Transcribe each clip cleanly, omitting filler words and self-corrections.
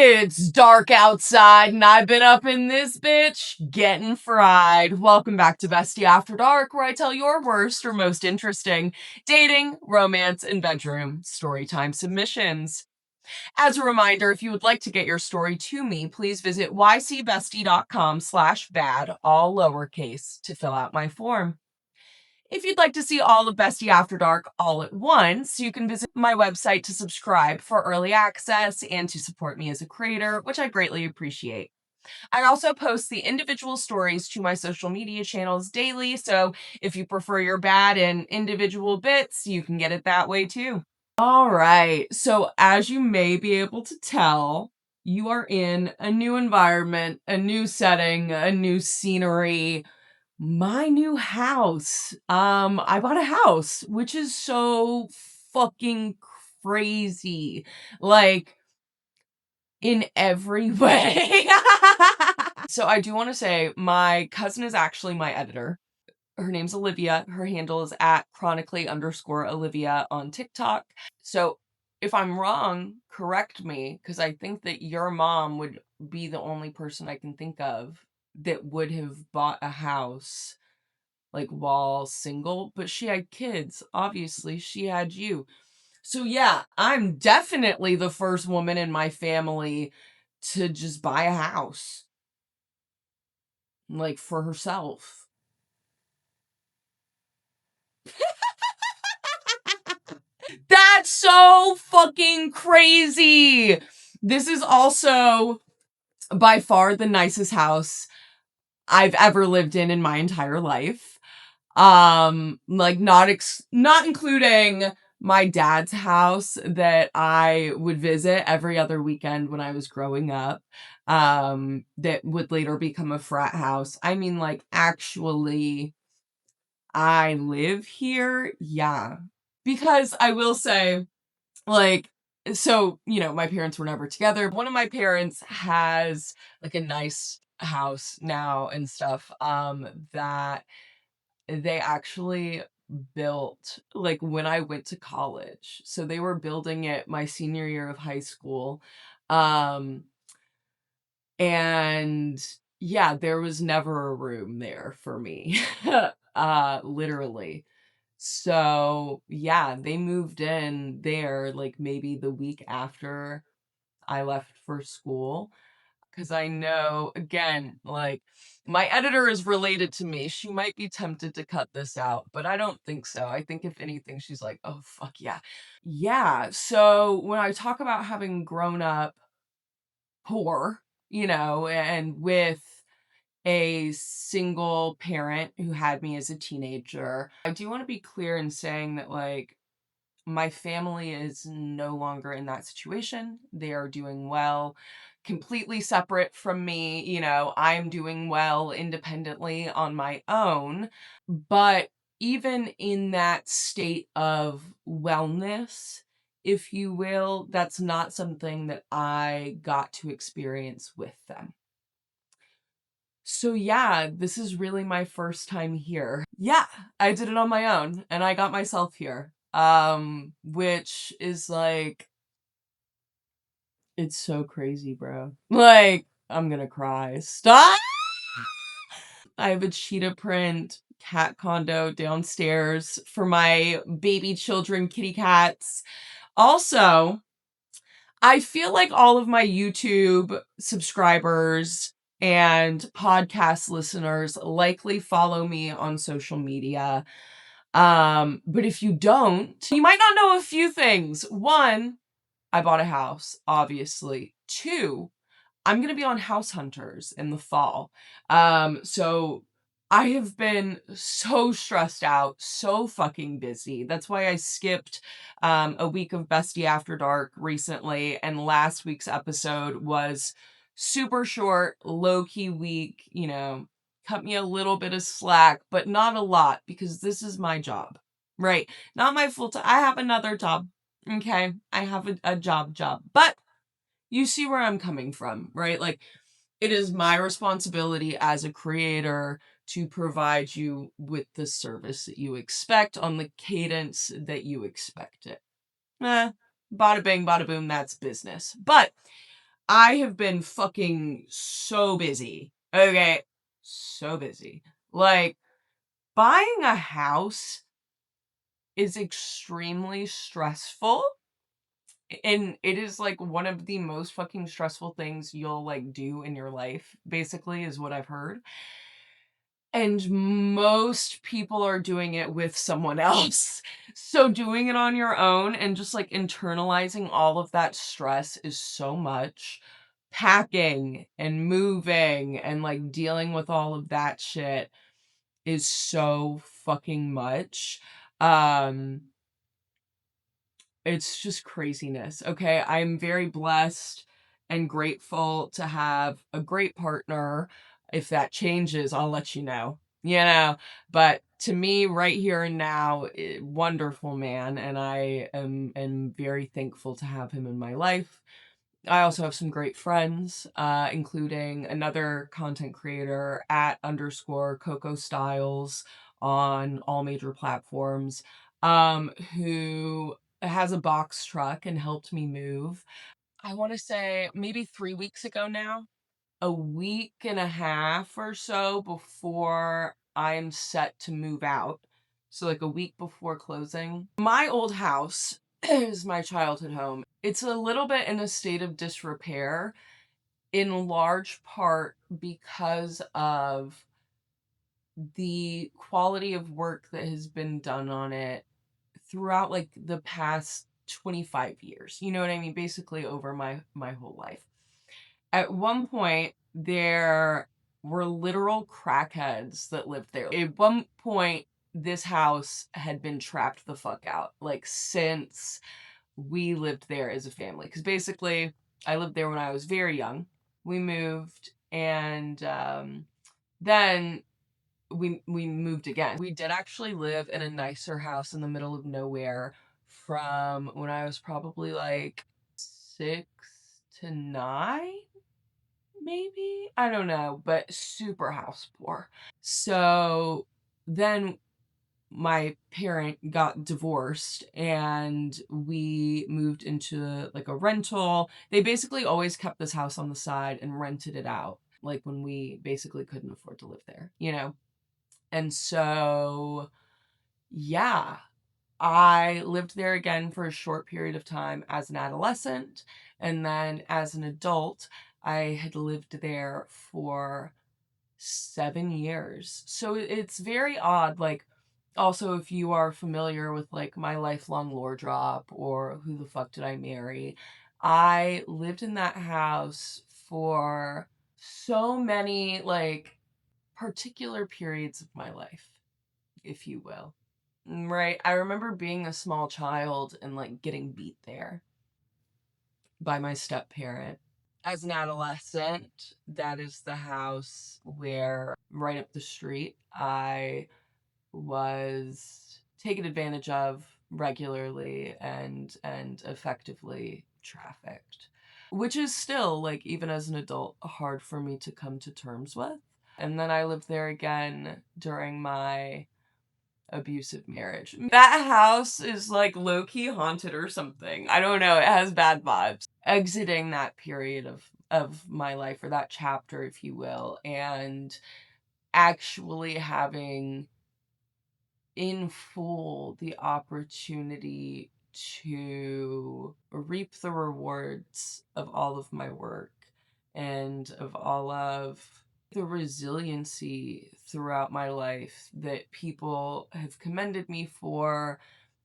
It's dark outside and I've been up in this bitch getting fried. Welcome back to Bestie After Dark, where I tell your worst or most interesting dating, romance, and bedroom storytime submissions. As a reminder, if you would like to get your story to me, please visit ycbestie.com/bad, all lowercase, to fill out my form. If you'd like to see all of Bestie After Dark all at once, you can visit my website to subscribe for early access and to support me as a creator, which I greatly appreciate. I also post the individual stories to my social media channels daily, so if you prefer your bad in individual bits, you can get it that way too. All right, so as you may be able to tell, you are in a new environment, a new setting, a new scenery, my new house. I bought a house, which is so fucking crazy. Like, in every way. So I do want to say my cousin is actually my editor. Her name's Olivia. Her handle is at chronically_Olivia on TikTok. So if I'm wrong, correct me, because I think that your mom would be the only person I can think of that would have bought a house like while single, but she had kids. Obviously, she had you. So yeah, I'm definitely the first woman in my family to just buy a house, like for herself. That's so fucking crazy. This is also by far the nicest house I've ever lived in my entire life. Like not including my dad's house that I would visit every other weekend when I was growing up, that would later become a frat house. I mean, like, actually, I live here. Yeah. Because I will say, like, so, my parents were never together. One of my parents has like a nice house now and stuff, that they actually built like when I went to college. So they were building it my senior year of high school. Um, and yeah, there was never a room there for me. Literally. So yeah, they moved in there like maybe the week after I left for school. Because I know, again, like, my editor is related to me. She might be tempted to cut this out, but I don't think so. I think if anything, she's like, oh, fuck yeah. Yeah, so when I talk about having grown up poor, and with a single parent who had me as a teenager, I do want to be clear in saying that, like, my family is no longer in that situation. They are doing well, completely separate from me. I'm doing well independently on my own. But even in that state of wellness, if you will, that's not something that I got to experience with them. So yeah, this is really my first time here. Yeah, I did it on my own and I got myself here. Which is like, it's so crazy, bro. Like, I'm gonna cry. Stop! I have a cheetah print cat condo downstairs for my baby children, kitty cats. Also, I feel like all of my YouTube subscribers and podcast listeners likely follow me on social media. But if you don't, you might not know a few things. One, I bought a house, obviously. Two, I'm going to be on House Hunters in the fall. So I have been so stressed out, so fucking busy. That's why I skipped a week of Bestie After Dark recently, and last week's episode was super short, low-key week, cut me a little bit of slack, but not a lot because this is my job, right? Not my full time. I have another job. Okay. I have a job, but you see where I'm coming from, right? Like, it is my responsibility as a creator to provide you with the service that you expect on the cadence that you expect it. Bada bing, bada boom, that's business. But I have been fucking so busy. Okay. So busy. Like, buying a house is extremely stressful. And it is like one of the most fucking stressful things you'll like do in your life, basically, is what I've heard. And most people are doing it with someone else. So doing it on your own and just like internalizing all of that stress is so much. Packing and moving and like dealing with all of that shit is so fucking much. Um it's just craziness. Okay. I'm very blessed and grateful to have a great partner. If that changes, I'll let you know. You know, but to me, right here and now, wonderful man, and I am very thankful to have him in my life. I also have some great friends, including another content creator at underscore Coco Styles on all major platforms, who has a box truck and helped me move. I want to say maybe 3 weeks ago now, a week and a half or so before I'm set to move out. So, like a week before closing. My old house is my childhood home. It's a little bit in a state of disrepair, in large part because of the quality of work that has been done on it throughout like the past 25 years. You know what I mean? Basically over my whole life. At one point, there were literal crackheads that lived there. At one point, this house had been trapped the fuck out, like since we lived there as a family. Because basically, I lived there when I was very young. We moved, and then we moved again. We did actually live in a nicer house in the middle of nowhere from when I was probably like 6 to 9, maybe, I don't know, but super house poor. So then my parent got divorced and we moved into like a rental. They basically always kept this house on the side and rented it out, like when we basically couldn't afford to live there, you know. And so yeah, I lived there again for a short period of time as an adolescent. And then as an adult, I had lived there for 7 years. So it's very odd. Like, also, if you are familiar with like my lifelong lore drop or Who the Fuck Did I Marry, I lived in that house for so many like particular periods of my life, if you will. Right. I remember being a small child and like getting beat there by my step parent. As an adolescent, that is the house where right up the street I was taken advantage of regularly and effectively trafficked, which is still like even as an adult hard for me to come to terms with. And then I lived there again during my abusive marriage. That house is like low-key haunted or something. I don't know. It has bad vibes. Exiting that period of my life, or that chapter, if you will, and actually having in full the opportunity to reap the rewards of all of my work and of all of the resiliency throughout my life that people have commended me for,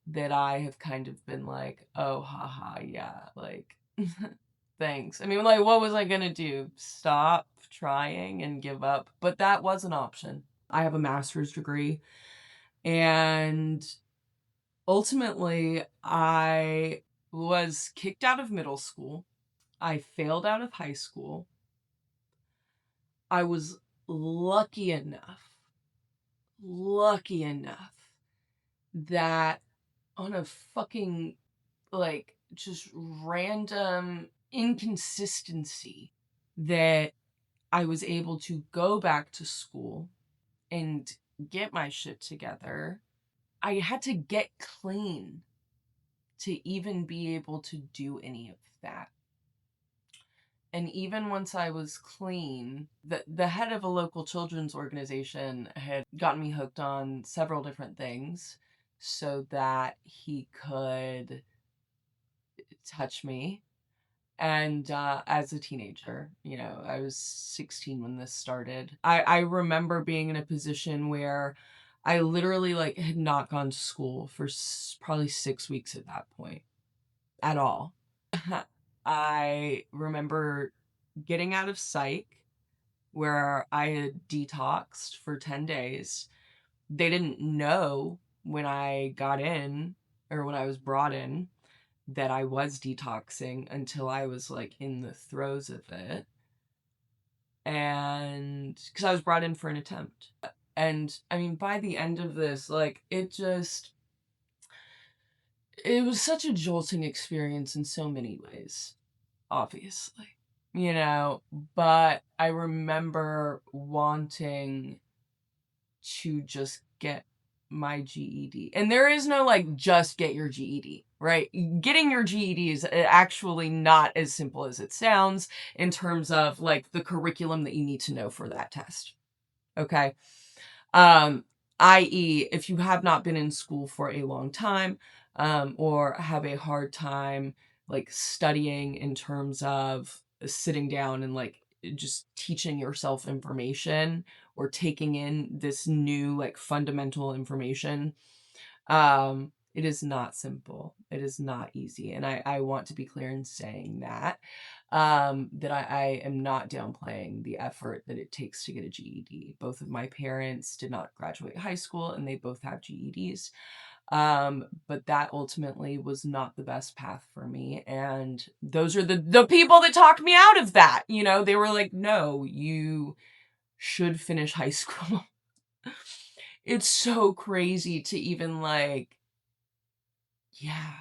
that I have kind of been like, oh, haha, yeah, like, thanks. I mean, like, what was I gonna do? Stop trying and give up? But that was an option. I have a master's degree, and ultimately, I was kicked out of middle school. I failed out of high school. I was lucky enough, lucky enough that on a fucking, like, just random inconsistency, that I was able to go back to school and get my shit together. I had to get clean to even be able to do any of that. And even once I was clean, the head of a local children's organization had gotten me hooked on several different things so that he could touch me. And as a teenager, I was 16 when this started. I remember being in a position where I literally like had not gone to school for probably 6 weeks at that point at all. I remember getting out of psych where I had detoxed for 10 days. They didn't know when I got in or when I was brought in that I was detoxing until I was like in the throes of it. And because I was brought in for an attempt. And I mean, by the end of this, like, it was such a jolting experience in so many ways, obviously, but I remember wanting to just get my GED. And there is no like just get your GED, right? Getting your GED is actually not as simple as it sounds in terms of like the curriculum that you need to know for that test. Okay. Um, i.e., if you have not been in school for a long time, or have a hard time like studying in terms of sitting down and like just teaching yourself information or taking in this new like fundamental information, it is not simple. It is not easy. And I want to be clear in saying that, that I am not downplaying the effort that it takes to get a GED. Both of my parents did not graduate high school and they both have GEDs. But that ultimately was not the best path for me. And those are the people that talked me out of that. They were like, no, you should finish high school. It's so crazy to even like, yeah,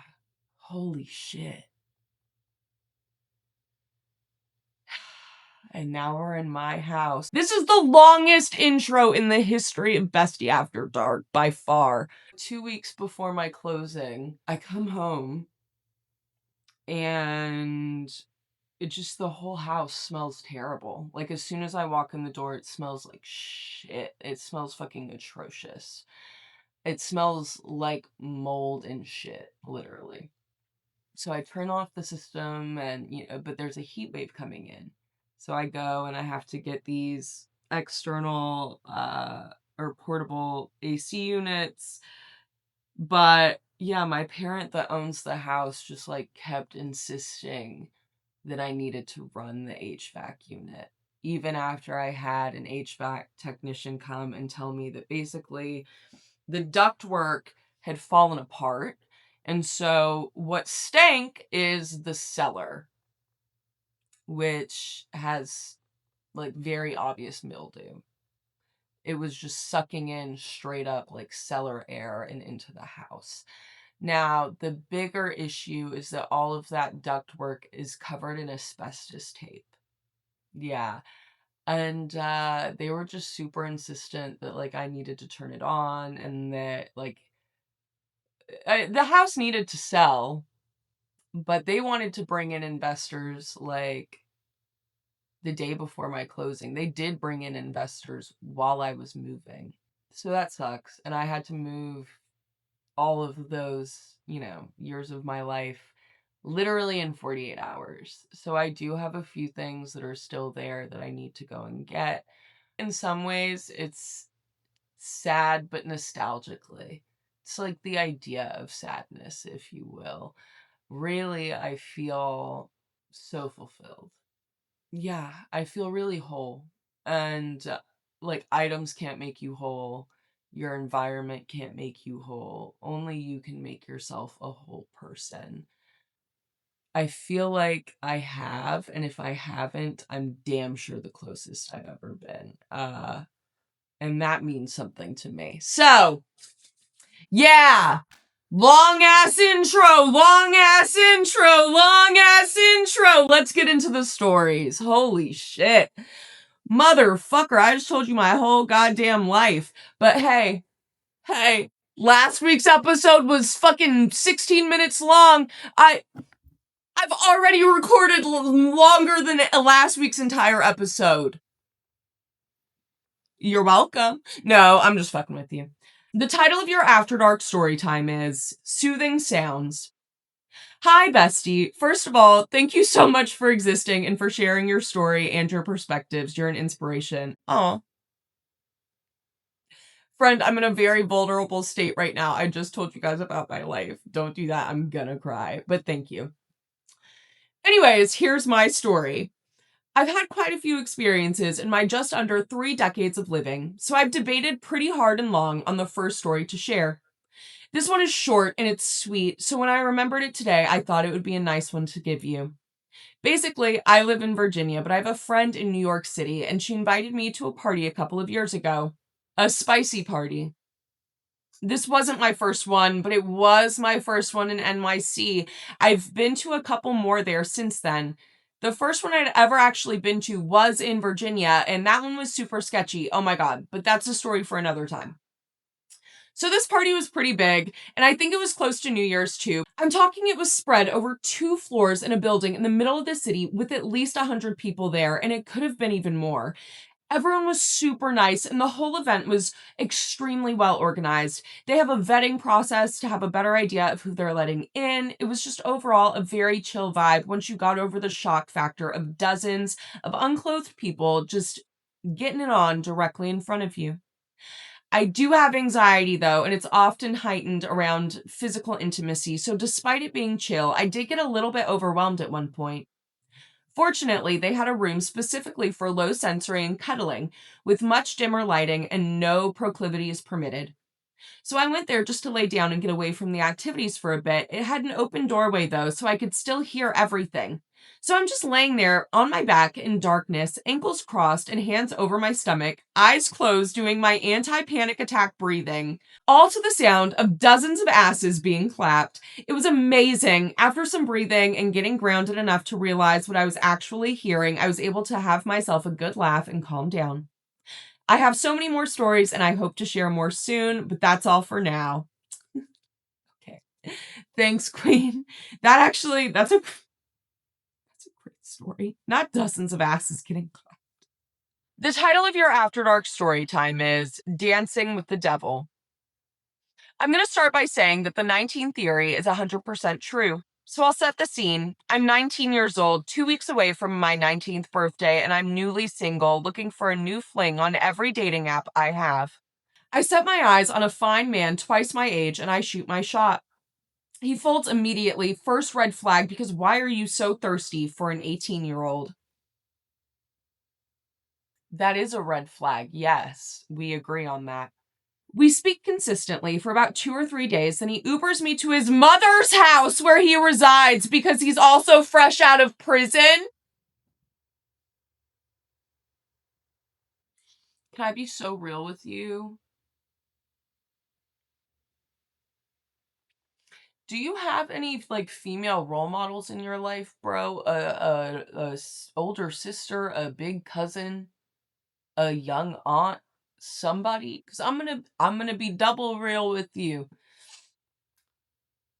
holy shit. And now we're in my house. This is the longest intro in the history of Bestie After Dark, by far. 2 weeks before my closing, I come home and the whole house smells terrible. Like, as soon as I walk in the door, it smells like shit. It smells fucking atrocious. It smells like mold and shit, literally. So I turn off the system but there's a heat wave coming in. So I go and I have to get these external or portable AC units. But yeah, my parent that owns the house just like kept insisting that I needed to run the HVAC unit. Even after I had an HVAC technician come and tell me that basically the ductwork had fallen apart. And so what stank is the cellar, which has like very obvious mildew. It was just sucking in straight up like cellar air and into the house. Now, the bigger issue is that all of that ductwork is covered in asbestos tape. Yeah. And they were just super insistent that like I needed to turn it on and that like the house needed to sell, but they wanted to bring in investors like the day before my closing. They did bring in investors while I was moving. So that sucks. And I had to move all of those, years of my life literally in 48 hours. So I do have a few things that are still there that I need to go and get. In some ways, it's sad, but nostalgically. It's like the idea of sadness, if you will. Really, I feel so fulfilled. Yeah, I feel really whole. And like items can't make you whole. Your environment can't make you whole. Only you can make yourself a whole person. I feel like I have, and if I haven't, I'm damn sure the closest I've ever been. And that means something to me. So, yeah. Long ass intro, long ass intro, long ass intro. Let's get into the stories. Holy shit. Motherfucker, I just told you my whole goddamn life. But hey, last week's episode was fucking 16 minutes long. I've already recorded longer than last week's entire episode. You're welcome. No, I'm just fucking with you. The title of your After Dark story time is Soothing Sounds. Hi, Bestie. First of all, thank you so much for existing and for sharing your story and your perspectives. You're an inspiration. Oh, friend, I'm in a very vulnerable state right now. I just told you guys about my life. Don't do that. I'm gonna cry, but thank you. Anyways, here's my story. I've had quite a few experiences in my just under 3 decades of living, so I've debated pretty hard and long on the first story to share. This one is short and it's sweet, so when I remembered it today, I thought it would be a nice one to give you. Basically, I live in Virginia, but I have a friend in New York City, and she invited me to a party a couple of years ago. A spicy party. This wasn't my first one, but it was my first one in NYC. I've been to a couple more there since then. The first one I'd ever actually been to was in Virginia, and that one was super sketchy. Oh my God. But that's a story for another time. So this party was pretty big, and I think it was close to New Year's too. I'm talking it was spread over 2 floors in a building in the middle of the city with at least 100 people there, and it could have been even more. Everyone was super nice, and the whole event was extremely well organized. They have a vetting process to have a better idea of who they're letting in. It was just overall a very chill vibe once you got over the shock factor of dozens of unclothed people just getting it on directly in front of you. I do have anxiety though, and it's often heightened around physical intimacy. So despite it being chill, I did get a little bit overwhelmed at one point. Fortunately, they had a room specifically for low sensory and cuddling, with much dimmer lighting and no proclivities permitted. So I went there just to lay down and get away from the activities for a bit. It had an open doorway though, so I could still hear everything. So I'm just laying there on my back in darkness, ankles crossed and hands over my stomach, eyes closed, doing my anti panic attack breathing, all to the sound of dozens of asses being clapped. It was amazing. After some breathing and getting grounded enough to realize what I was actually hearing, I was able to have myself a good laugh and calm down. I have so many more stories and I hope to share more soon, but that's all for now. Okay. Thanks, Queen. That's a great story. Not dozens of asses getting clapped. The title of your After Dark story time is Dancing with the Devil. I'm going to start by saying that the 19 theory is 100% true. So I'll set the scene. I'm 19 years old, 2 weeks away from my 19th birthday, and I'm newly single, looking for a new fling on every dating app I have. I set my eyes on a fine man twice my age and I shoot my shot. He folds immediately, first red flag, because why are you so thirsty for an 18-year-old? That is a red flag. Yes, we agree on that. We speak consistently for about 2 or 3 days, then he Ubers me to his mother's house where he resides because he's also fresh out of prison. Can I be so real with you? Do you have any like female role models in your life, bro? Older sister, a big cousin, a young aunt, somebody? Because I'm gonna be double real with you.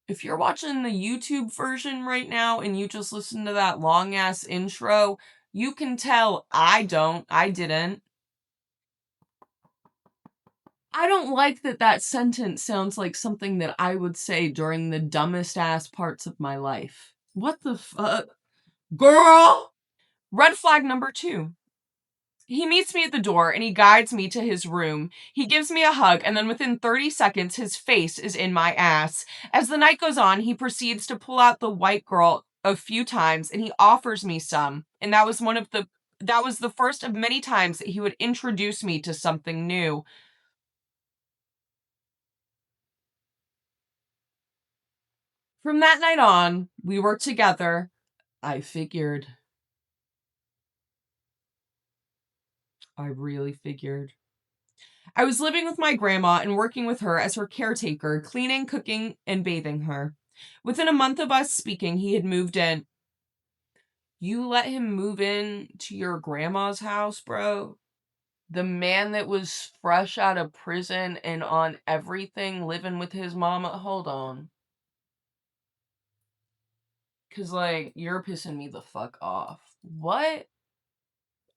If you're watching the YouTube version right now and you just listen to that long ass intro, you can tell I didn't. I don't like that that sentence sounds like something that I would say during the dumbest ass parts of my life. What the fuck? Girl! Red flag number 2. He meets me at the door and he guides me to his room. He gives me a hug, and then within 30 seconds, his face is in my ass. As the night goes on, he proceeds to pull out the white girl a few times and he offers me some. And that was the first of many times that he would introduce me to something new. From that night on, we were together. I figured. I really figured. I was living with my grandma and working with her as her caretaker, cleaning, cooking, and bathing her. Within a month of us speaking, he had moved in. You let him move in to your grandma's house, bro? The man that was fresh out of prison and on everything living with his mama. Hold on. 'Cause, like, you're pissing me the fuck off. What?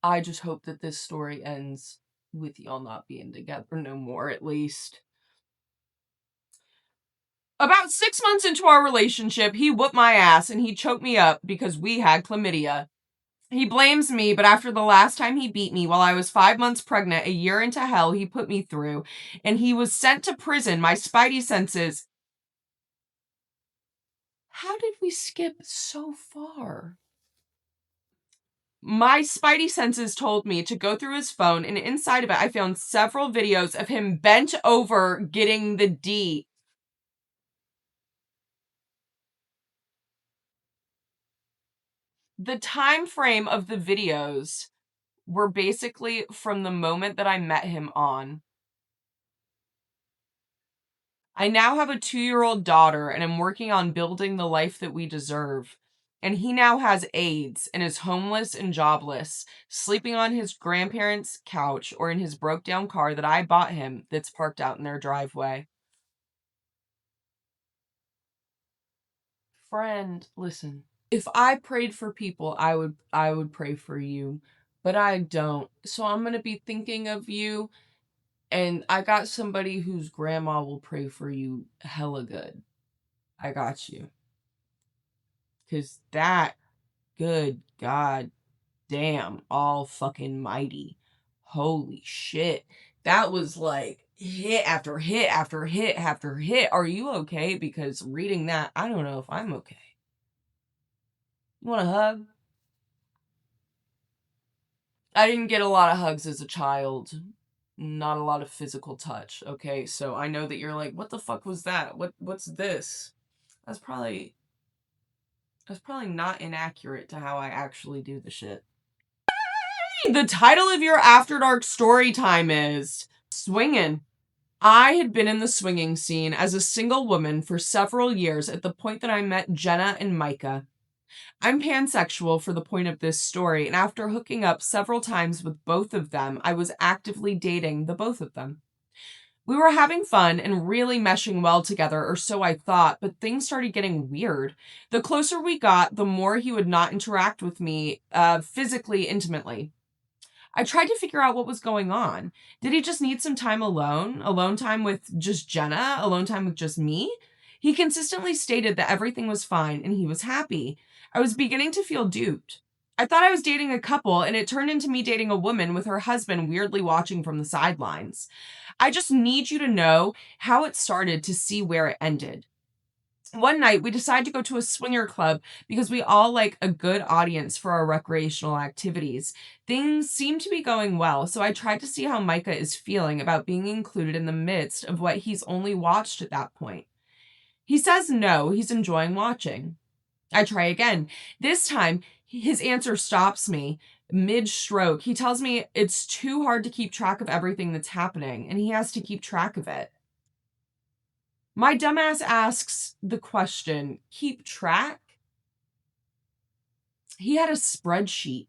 I just hope that this story ends with y'all not being together no more, at least. About 6 months into our relationship, he whooped my ass and he choked me up because we had chlamydia. He blames me, but after the last time he beat me while I was 5 months pregnant, a year into hell he put me through, and he was sent to prison, my spidey senses. How did we skip so far? My spidey senses told me to go through his phone, and inside of it, I found several videos of him bent over getting the D. The time frame of the videos were basically from the moment that I met him on. I now have a 2-year-old daughter and am working on building the life that we deserve. And he now has AIDS and is homeless and jobless, sleeping on his grandparents' couch or in his broke down car that I bought him that's parked out in their driveway. Friend, listen. If I prayed for people, I would pray for you, but I don't. So I'm going to be thinking of you, and I got somebody whose grandma will pray for you hella good. I got you. Cuz that good god damn all fucking mighty. Holy shit. That was like hit after hit after hit after hit. Are you okay? Because reading that, I don't know if I'm okay. You want a hug? I didn't get a lot of hugs as a child. Not a lot of physical touch. Okay, so I know that you're like, what the fuck was that? What's this? That's probably not inaccurate to how I actually do the shit. The title of your After Dark story time is Swingin'. I had been in the swinging scene as a single woman for several years at the point that I met Jenna and Micah. I'm pansexual for the point of this story, and after hooking up several times with both of them, I was actively dating the both of them. We were having fun and really meshing well together, or so I thought, but things started getting weird. The closer we got, the more he would not interact with me physically intimately. I tried to figure out what was going on. Did he just need some time alone? Alone time with just Jenna? Alone time with just me? He consistently stated that everything was fine and he was happy. I was beginning to feel duped. I thought I was dating a couple, and it turned into me dating a woman with her husband weirdly watching from the sidelines. I just need you to know how it started to see where it ended. One night, we decided to go to a swinger club because we all like a good audience for our recreational activities. Things seem to be going well, so I tried to see how Micah is feeling about being included in the midst of what he's only watched at that point. He says no, he's enjoying watching. I try again. This time, his answer stops me mid stroke. He tells me it's too hard to keep track of everything that's happening, and he has to keep track of it. My dumbass asks the question, keep track? He had a spreadsheet.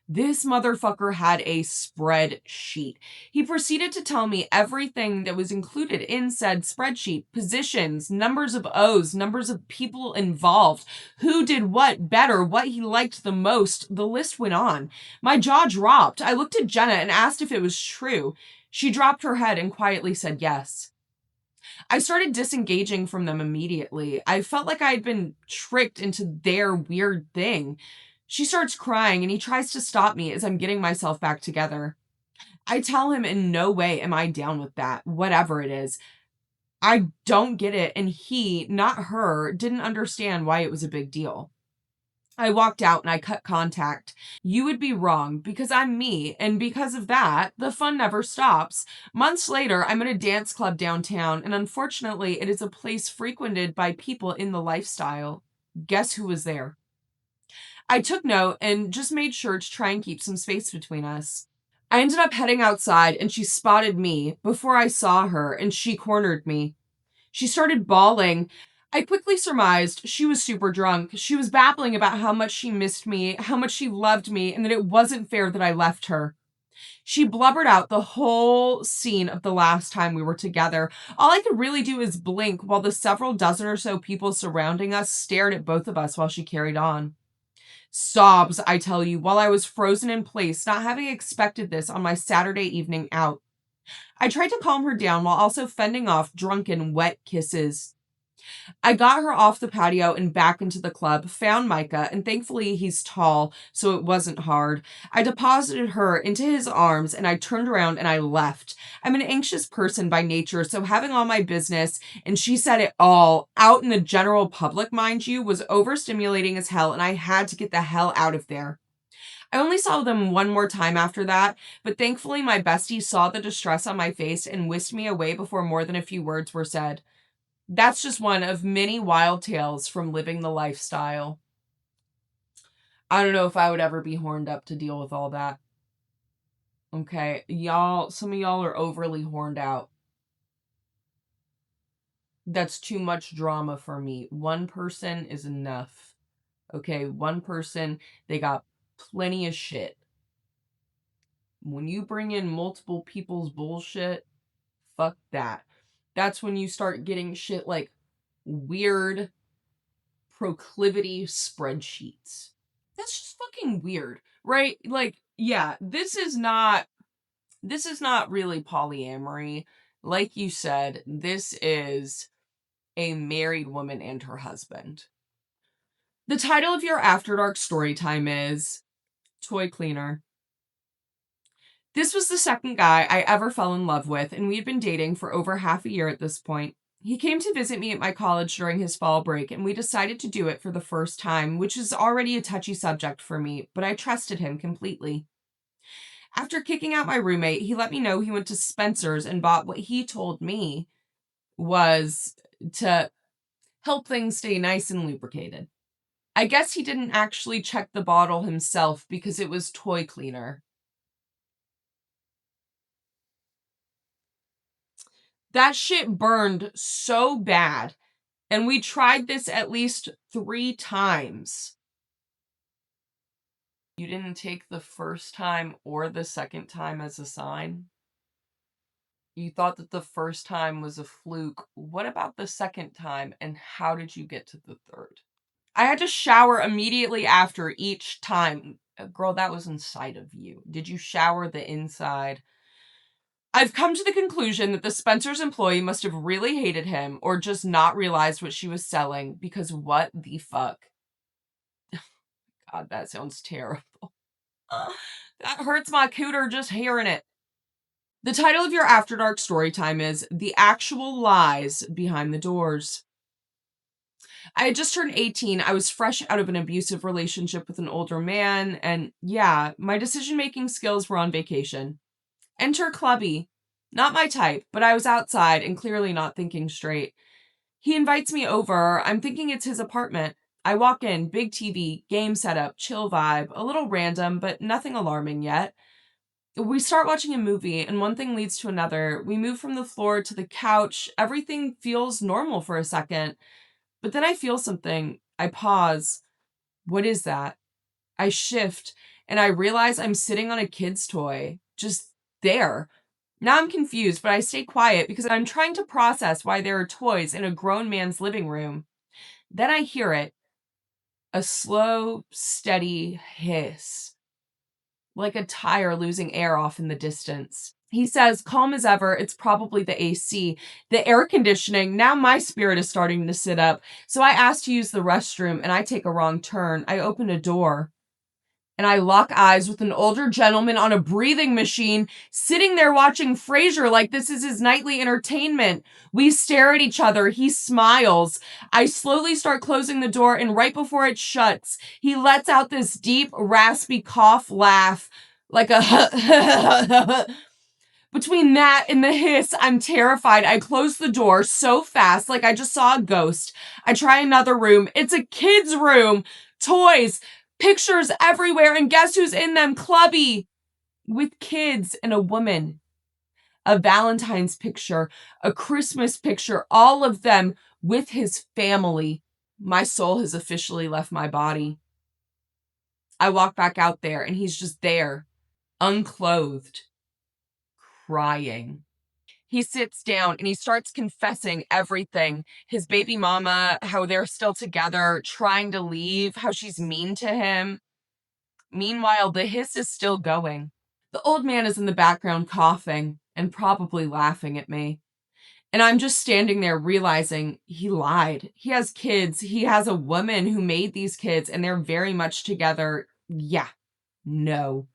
This motherfucker had a spreadsheet. He proceeded to tell me everything that was included in said spreadsheet. Positions, numbers of O's, numbers of people involved, who did what better, what he liked the most. The list went on. My jaw dropped. I looked at Jenna and asked if it was true. She dropped her head and quietly said yes. I started disengaging from them immediately. I felt like I had been tricked into their weird thing. She starts crying and he tries to stop me as I'm getting myself back together. I tell him in no way am I down with that, whatever it is. I don't get it, and he, not her, didn't understand why it was a big deal. I walked out and I cut contact. You would be wrong because I'm me, and because of that, the fun never stops. Months later, I'm at a dance club downtown, and unfortunately, it is a place frequented by people in the lifestyle. Guess who was there? I took note and just made sure to try and keep some space between us. I ended up heading outside, and she spotted me before I saw her, and she cornered me. She started bawling. I quickly surmised she was super drunk. She was babbling about how much she missed me, how much she loved me, and that it wasn't fair that I left her. She blubbered out the whole scene of the last time we were together. All I could really do is blink while the several dozen or so people surrounding us stared at both of us while she carried on. Sobs, I tell you, while I was frozen in place, not having expected this on my Saturday evening out. I tried to calm her down while also fending off drunken, wet kisses. I got her off the patio and back into the club, found Micah, and thankfully he's tall, so it wasn't hard. I deposited her into his arms and I turned around and I left. I'm an anxious person by nature, so having all my business, and she said it all, out in the general public, mind you, was overstimulating as hell, and I had to get the hell out of there. I only saw them one more time after that, but thankfully my bestie saw the distress on my face and whisked me away before more than a few words were said. That's just one of many wild tales from living the lifestyle. I don't know if I would ever be horned up to deal with all that. Okay, y'all, some of y'all are overly horned out. That's too much drama for me. One person is enough. Okay, one person, they got plenty of shit. When you bring in multiple people's bullshit, fuck that. That's when you start getting shit like weird proclivity spreadsheets. That's just fucking weird, right? Like, yeah, this is not really polyamory. Like you said, this is a married woman and her husband. The title of your After Dark story time is Toy Cleaner. This was the second guy I ever fell in love with, and we'd been dating for over half a year at this point. He came to visit me at my college during his fall break, and we decided to do it for the first time, which is already a touchy subject for me, but I trusted him completely. After kicking out my roommate, he let me know he went to Spencer's and bought what he told me was to help things stay nice and lubricated. I guess he didn't actually check the bottle himself because it was toy cleaner. That shit burned so bad. And we tried this at least 3 times. You didn't take the first time or the second time as a sign? You thought that the first time was a fluke. What about the second time, and how did you get to the third? I had to shower immediately after each time. Girl, that was inside of you. Did you shower the inside? I've come to the conclusion that the Spencer's employee must have really hated him or just not realized what she was selling, because what the fuck? God, that sounds terrible. That hurts my cooter just hearing it. The title of your After Dark story time is The Actual Lies Behind the Doors. I had just turned 18. I was fresh out of an abusive relationship with an older man, and yeah, my decision-making skills were on vacation. Enter Clubby. Not my type, but I was outside and clearly not thinking straight. He invites me over. I'm thinking it's his apartment. I walk in, big TV, game setup, chill vibe, a little random, but nothing alarming yet. We start watching a movie, and one thing leads to another. We move from the floor to the couch. Everything feels normal for a second. But then I feel something. I pause. What is that? I shift, and I realize I'm sitting on a kid's toy. Just there. Now I'm confused, but I stay quiet because I'm trying to process why there are toys in a grown man's living room. Then I hear it. A slow, steady hiss, like a tire losing air off in the distance. He says, calm as ever, it's probably the AC. The air conditioning, now my spirit is starting to sit up. So I ask to use the restroom and I take a wrong turn. I open a door and I lock eyes with an older gentleman on a breathing machine, sitting there watching Frasier like this is his nightly entertainment. We stare at each other. He smiles. I slowly start closing the door, and right before it shuts, he lets out this deep, raspy cough laugh, like a Between that and the hiss, I'm terrified. I close the door so fast, like I just saw a ghost. I try another room. It's a kid's room. Toys, pictures everywhere, and guess who's in them? Clubby, with kids and a woman. A Valentine's picture, a Christmas picture, all of them with his family. My soul has officially left my body. I walk back out there, and he's just there. unclothed, crying. He sits down and he starts confessing everything. His baby mama, how they're still together, trying to leave, how she's mean to him. Meanwhile, the hiss is still going. The old man is in the background coughing and probably laughing at me. And I'm just standing there realizing he lied. He has kids. He has a woman who made these kids, and they're very much together. Yeah, no.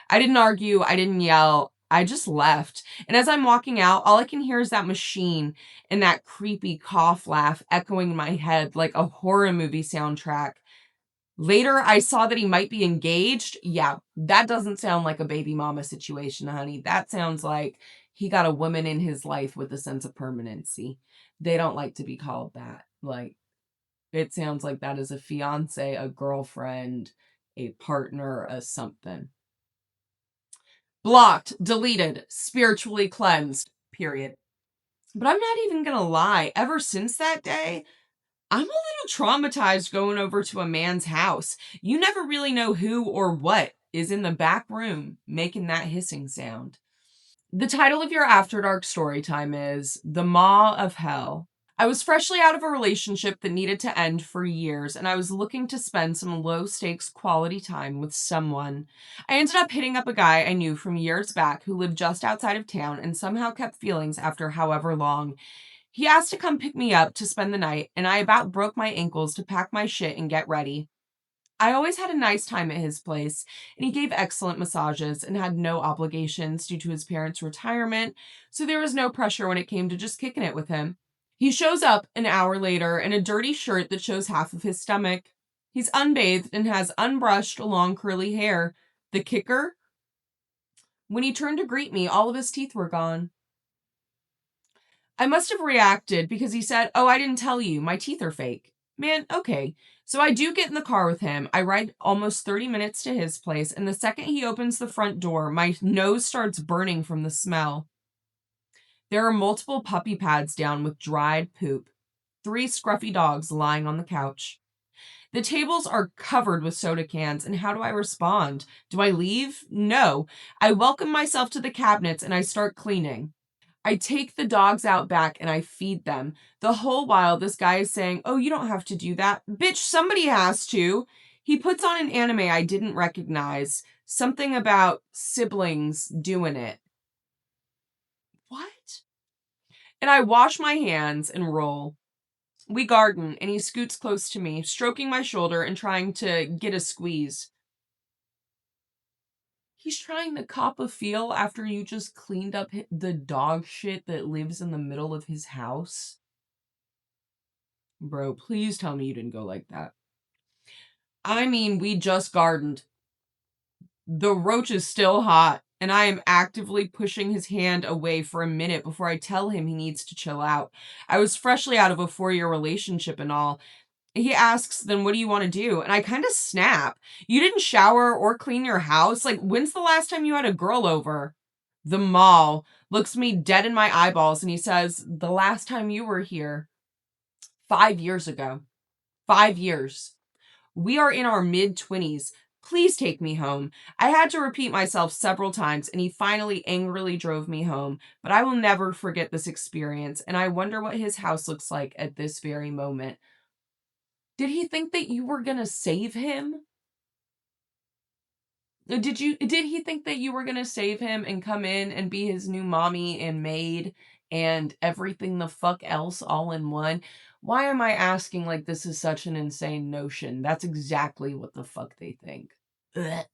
I didn't argue. I didn't yell. I just left. And as I'm walking out, all I can hear is that machine and that creepy cough laugh echoing in my head like a horror movie soundtrack. Later, I saw that he might be engaged. Yeah, that doesn't sound like a baby mama situation, honey. That sounds like he got a woman in his life with a sense of permanency. They don't like to be called that. Like, it sounds like that is a fiance, a girlfriend, a partner, a something. Blocked, deleted, spiritually cleansed, period. But I'm not even gonna lie, ever since that day, I'm a little traumatized going over to a man's house. You never really know who or what is in the back room making that hissing sound. The title of your After Dark story time is The Maw of Hell. I was freshly out of a relationship that needed to end for years, and I was looking to spend some low stakes quality time with someone. I ended up hitting up a guy I knew from years back who lived just outside of town and somehow kept feelings after however long. He asked to come pick me up to spend the night, and I about broke my ankles to pack my shit and get ready. I always had a nice time at his place, and he gave excellent massages and had no obligations due to his parents' retirement, so there was no pressure when it came to just kicking it with him. He shows up an hour later in a dirty shirt that shows half of his stomach. He's unbathed and has unbrushed, long curly hair. The kicker? When he turned to greet me, all of his teeth were gone. I must have reacted because he said, "Oh, I didn't tell you. My teeth are fake." Man, okay. So I do get in the car with him. I ride almost 30 minutes to his place, and the second he opens the front door, my nose starts burning from the smell. There are multiple puppy pads down with dried poop, 3 scruffy dogs lying on the couch. The tables are covered with soda cans, and how do I respond? Do I leave? No. I welcome myself to the cabinets and I start cleaning. I take the dogs out back and I feed them. The whole while, this guy is saying, "Oh, you don't have to do that." Bitch, somebody has to. He puts on an anime I didn't recognize. Something about siblings doing it. What? And I wash my hands and roll. We garden, and he scoots close to me, stroking my shoulder and trying to get a squeeze. He's trying to cop a feel after you just cleaned up the dog shit that lives in the middle of his house. Bro, please tell me you didn't go like that. I mean, we just gardened. The roach is still hot, and I am actively pushing his hand away for a minute before I tell him he needs to chill out. I was freshly out of a 4-year relationship and all. He asks, "Then what do you want to do?" And I kind of snap. "You didn't shower or clean your house? Like, when's the last time you had a girl over?" The mall looks me dead in my eyeballs and he says, "The last time you were here, 5 years ago. 5 years. We are in our mid 20s. Please take me home." I had to repeat myself several times, and he finally angrily drove me home. But I will never forget this experience, and I wonder what his house looks like at this very moment. Did he think that you were gonna save him? Did he think that you were gonna save him and come in and be his new mommy and maid and everything the fuck else all in one? Why am I asking like this is such an insane notion? That's exactly what the fuck they think. Ugh.